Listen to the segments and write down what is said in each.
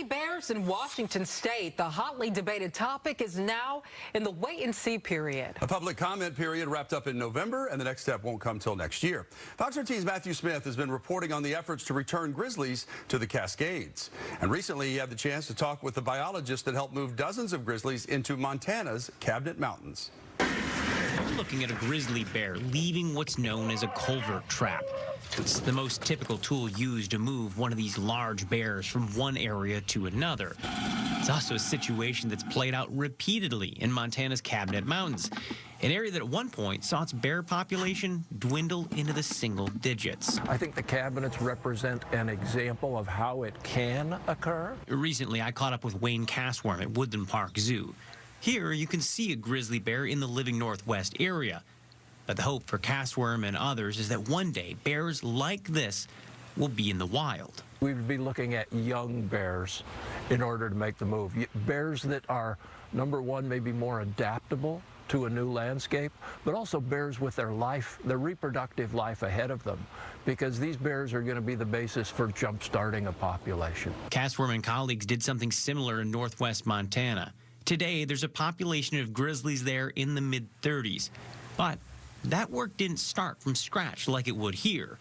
Grizzly bears in Washington state. The hotly debated topic is now in the wait-and-see period. A public comment period wrapped up in November, and the next step won't come till next year. Fox 13's Matthew Smith has been reporting on the efforts to return grizzlies to the Cascades. And recently he had the chance to talk with the biologist that helped move dozens of grizzlies into Montana's Cabinet Mountains. We're looking at a grizzly bear leaving what's known as a culvert trap. It's the most typical tool used to move one of these large bears from one area to another. It's also a situation that's played out repeatedly in Montana's Cabinet Mountains, an area that at one point saw its bear population dwindle into the single digits. I think the cabinets represent an example of how it can occur. Recently, I caught up with Wayne Castworm at Woodland Park Zoo. Here, you can see a grizzly bear in the living Northwest area. But the hope for Castworm and others is that one day bears like this will be in the wild. We would be looking at young bears in order to make the move. Bears that are, number one, maybe more adaptable to a new landscape, but also bears with their reproductive life ahead of them, because these bears are going to be the basis for jump-starting a population. Castworm and colleagues did something similar in northwest Montana. Today, there's a population of grizzlies there in the mid-30s. But that work didn't start from scratch like it would here.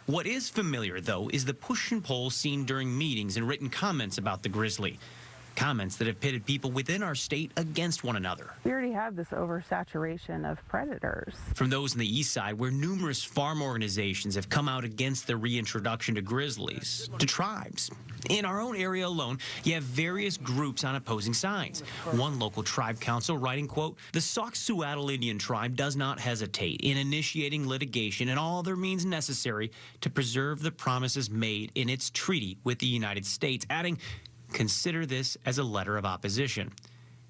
What is familiar, though, is the push and pull seen during meetings and written comments about the grizzly. Comments that have pitted people within our state against one another. We already have this oversaturation of predators. From those on the east side, where numerous farm organizations have come out against the reintroduction to grizzlies, to tribes. In our own area alone, you have various groups on opposing sides. One local tribe council writing, quote, "The Sauk-Suiattle Indian tribe does not hesitate in initiating litigation and all other means necessary to preserve the promises made in its treaty with the United States," adding, "Consider this as a letter of opposition."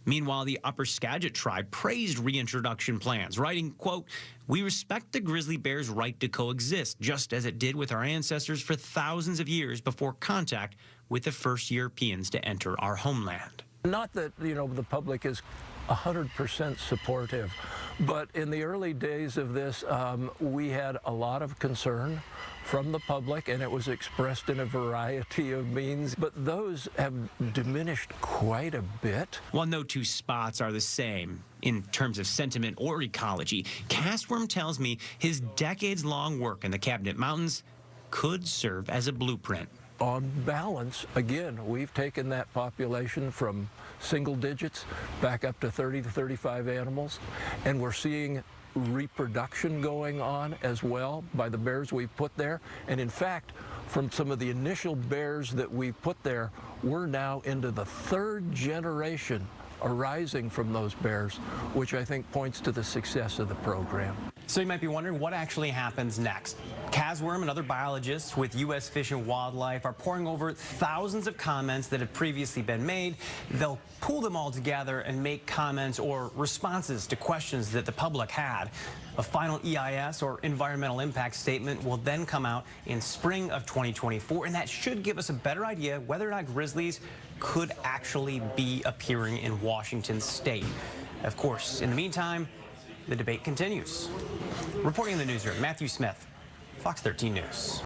Meanwhile, the Upper Skagit tribe praised reintroduction plans, writing, quote, "We respect the grizzly bear's right to coexist, just as it did with our ancestors for thousands of years before contact with the first Europeans to enter our homeland." Not that, the public is 100% supportive, but in the early days of this, we had a lot of concern from the public, and it was expressed in a variety of means, but those have diminished quite a bit. While no two spots are the same in terms of sentiment or ecology, Castworm tells me his decades-long work in the Cabinet Mountains could serve as a blueprint. On balance, again, we've taken that population from single digits back up to 30 to 35 animals, and we're seeing reproduction going on as well by the bears we've put there. And in fact, from some of the initial bears that we've put there, we're now into the third generation arising from those bears, which I think points to the success of the program. So you might be wondering what actually happens next. Castworm and other biologists with U.S. Fish and Wildlife are poring over thousands of comments that have previously been made. They'll pull them all together and make comments or responses to questions that the public had. A final EIS, or environmental impact statement, will then come out in spring of 2024, and that should give us a better idea whether or not grizzlies could actually be appearing in Washington state. Of course, in the meantime, the debate continues. Reporting in the newsroom, Matthew Smith, Fox 13 News.